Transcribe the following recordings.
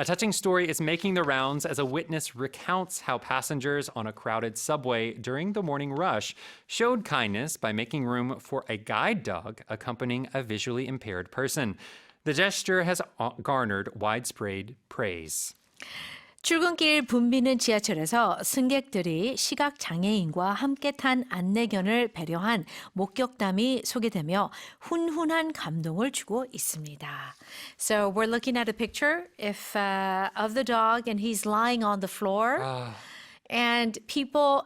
A touching story is making the rounds as a witness recounts how passengers on a crowded subway during the morning rush showed kindness by making room for a guide dog accompanying a visually impaired person. The gesture has garnered widespread praise. 출근길 붐비는 지하철에서 승객들이 시각장애인과 함께 탄 안내견을 배려한 목격담이 소개되며 훈훈한 감동을 주고 있습니다. So we're looking at a picture of the dog and he's lying on the floor. And people,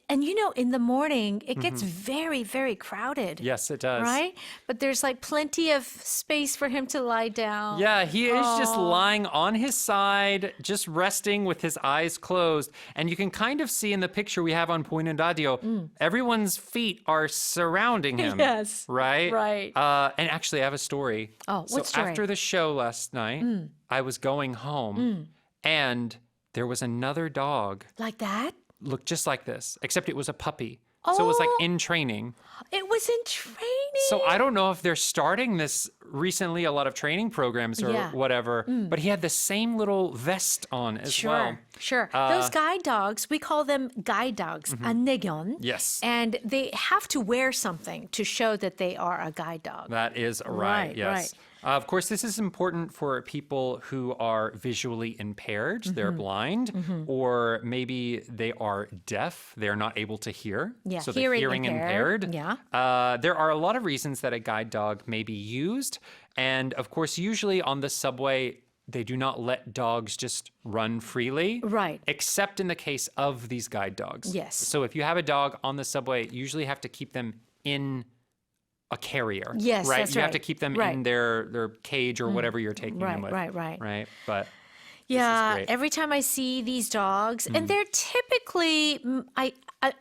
and you know, in the morning, it gets very, very crowded. Yes, it does. Right? But there's like plenty of space for him to lie down. Yeah, he is just lying on his side, just resting with his eyes closed. And you can kind of see in the picture we have on Poinen Radio, everyone's feet are surrounding him. Yes. Right? Right. And actually, I have a story. Oh, what story? After the show last night, I was going home and there was another dog. Like that? Looked just like this, except it was a puppy. So it was like in training. It was in training. So I don't know if they're starting this recently, a lot of training programs or whatever, but he had the same little vest on as well. Sure. Those guide dogs, we call them guide dogs, 안내견. Yes. And they have to wear something to show that they are a guide dog. That is right, yes. Right. Of course, this is important for people who are visually impaired. They're blind, or maybe they are deaf. They're not able to hear. Yeah, so they're hearing impaired. Yeah. There are a lot of reasons that a guide dog may be used. And of course, usually on the subway, they do not let dogs just run freely. Right. Except in the case of these guide dogs. Yes. So if you have a dog on the subway, you usually have to keep them in a carrier. Yes, right? that's You right. have to keep them Right. in their cage or whatever you're taking them with. Right. Right? But Yeah, great. every time I see these dogs, and they're typically,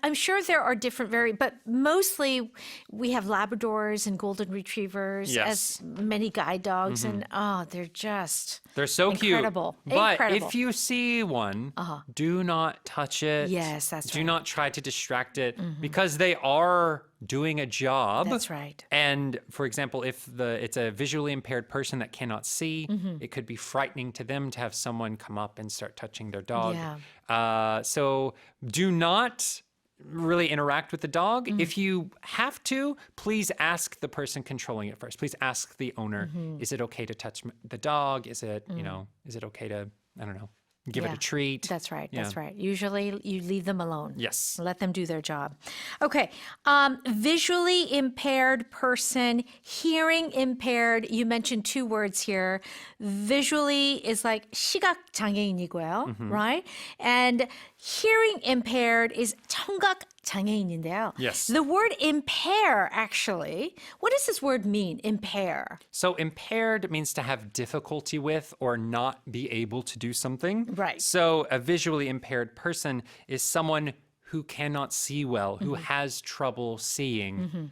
I'm sure there are different but mostly we have Labradors and Golden Retrievers Yes. as many guide dogs, and they're so incredible. cute. But Incredible. if you see one, do not touch it. Yes, that's Do right. not try to distract it because they are doing a job. That's right. And for example, if it's a visually impaired person that cannot see, it could be frightening to them to have someone come up and start touching their dog. Yeah. So do not really interact with the dog. If you have to, please ask the person controlling it first. Please ask the owner, is it okay to touch the dog? Is it, is it okay to, I don't know, give it a treat? That's right. Yeah. That's right. Usually you leave them alone. Yes. Let them do their job. Okay. Visually impaired person, hearing impaired. You mentioned two words here. Visually is like 시각장애인이고요, right? And hearing impaired is 청각장애인인데요. Yes. The word impair, actually, what does this word mean, impair? So impaired means to have difficulty with or not be able to do something. Right. So a visually impaired person is someone who cannot see well, who has trouble seeing.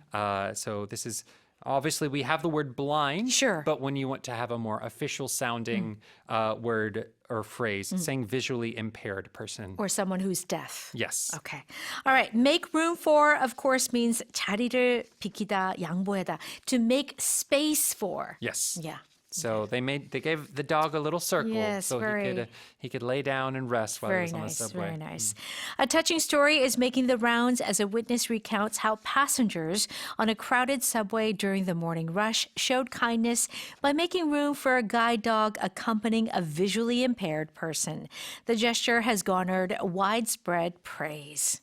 So this is, obviously we have the word blind. Sure. But when you want to have a more official sounding word or phrase, saying visually impaired person. Or someone who's deaf. Yes. Okay. All right. Make room for, of course, means 자리를 비키다, 양보하다. To make space for. Yes. Yeah. So they gave the dog a little circle Yes, so he could lay down and rest while he was on the subway. Very nice. A touching story is making the rounds as a witness recounts how passengers on a crowded subway during the morning rush showed kindness by making room for a guide dog accompanying a visually impaired person. The gesture has garnered widespread praise.